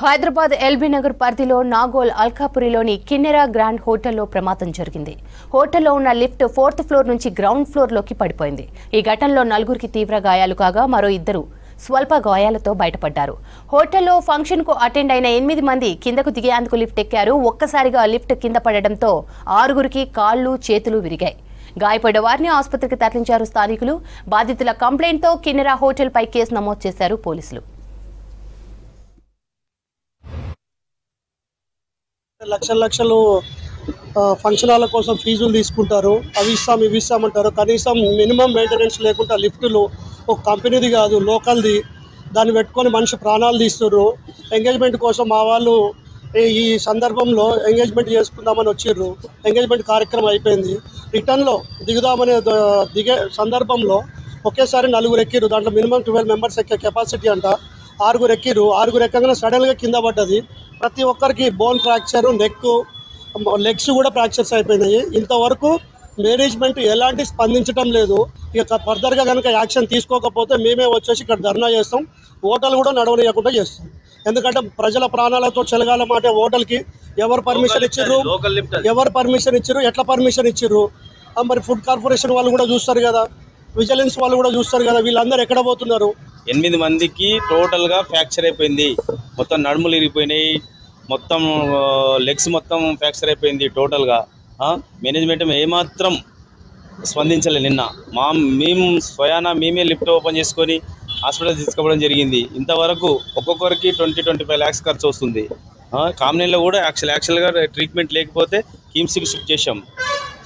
Hyderabad LB Nagar పరిధిలో Nagole అల్కాపురిలోని Kinnera grand హోటల్లో ప్రమాదం జరిగింది. హోటల్లో ఉన్న లిఫ్ట్ 4th ఫ్లోర్ నుంచి గ్రౌండ్ ఫ్లోర్లోకి పడిపోయింది. ఈ ఘటనలో 4గురికి తీవ్ర గాయాలు కాగా మరో 2 స్వల్ప గాయాలతో బయటపడ్డారు. హోటల్లో ఫంక్షన్కు అటెండ్ అయిన 8 మంది కిందకు దిగేందుకు లిఫ్ట్ ఎక్కారు. ఒక్కసారిగా లిఫ్ట్ కింద పడడంతో 6గురికి కాళ్లు చేతులు విరిగాయి. గాయపడ్డ వారిని ఆసుపత్రికి తరలించారు స్థానికులు. బాధితుల కంప్లైంట్తో కిన్నెరా హోటల్పై కేసు నమోదు చేశారు పోలీసులు. లక్షలు ఫంక్షన్ హాల్ కోసం ఫీజులు తీసుకుంటారు. అవి ఇస్తామంటారు. కనీసం మినిమం మెయింటెనెన్స్ లేకుండా లిఫ్టులు ఒక కంపెనీది కాదు, లోకల్ది. దాన్ని పెట్టుకొని మనిషి ప్రాణాలు తీస్తున్నారు. ఎంగేజ్మెంట్ కోసం మా వాళ్ళు ఈ సందర్భంలో ఎంగేజ్మెంట్ చేసుకుందామని వచ్చిర్రు. ఎంగేజ్మెంట్ కార్యక్రమం అయిపోయింది. రిటర్న్లో దిగే సందర్భంలో ఒకేసారి 4 ఎక్కిరు. దాంట్లో మినిమం 12 మెంబర్స్ ఎక్కే కెపాసిటీ అంట. 6 ఎక్కిరు. 6 ఎక్కగానే సడన్గా కింద పడ్డది. ప్రతి ఒక్కరికి బోన్ ఫ్రాక్చరు, లెగ్స్ కూడా ఫ్రాక్చర్స్ అయిపోయినాయి. ఇంతవరకు మేనేజ్మెంట్ ఎలాంటి స్పందించడం లేదు. ఇక ఫర్దర్గా కనుక యాక్షన్ తీసుకోకపోతే మేమే వచ్చేసి ఇక్కడ ధర్నా చేస్తాం. హోటల్ కూడా నడవనీయకుండా చేస్తాం. ఎందుకంటే ప్రజల ప్రాణాలతో చెలగాల మాట హోటల్కి ఎవరు పర్మిషన్ ఇచ్చిర్రు, ఎట్లా పర్మిషన్ ఇచ్చిర్రు? మరి ఫుడ్ కార్పొరేషన్ వాళ్ళు కూడా చూస్తారు కదా, విజిలెన్స్ వాళ్ళు కూడా చూస్తారు కదా. వీళ్ళందరూ ఎక్కడ పోతున్నారు? 8 మందికి టోటల్గా ఫ్రాక్చర్ అయిపోయింది. మొత్తం నడుములు ఇరిగిపోయినాయి, మొత్తం లెగ్స్ మొత్తం ఫ్రాక్చర్ అయిపోయింది టోటల్గా. మేనేజ్మెంట్ ఏమాత్రం స్పందించలేదు. నిన్న మేము మేమే లిఫ్ట్ ఓపెన్ చేసుకొని హాస్పిటల్ తీసుకోవడం జరిగింది. ఇంతవరకు ఒక్కొక్కరికి 20-25 lakhs ఖర్చు వస్తుంది. కామినేలో కూడా యాక్చువల్గా ట్రీట్మెంట్ లేకపోతే కిమ్స్కి షిఫ్ట్ చేసాం.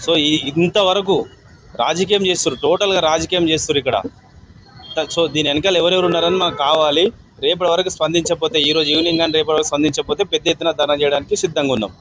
సో ఇంతవరకు రాజకీయం చేస్తారు, టోటల్గా రాజకీయం చేస్తారు ఇక్కడ. సో దీని వెనకాల ఎవరెవరు ఉన్నారని మాకు కావాలి. రేపటి వరకు స్పందించకపోతే, ఈరోజు ఈవినింగ్ కానీ రేపటి వరకు స్పందించకపోతే పెద్ద ఎత్తున ధర్నా చేయడానికి సిద్ధంగా ఉన్నాం.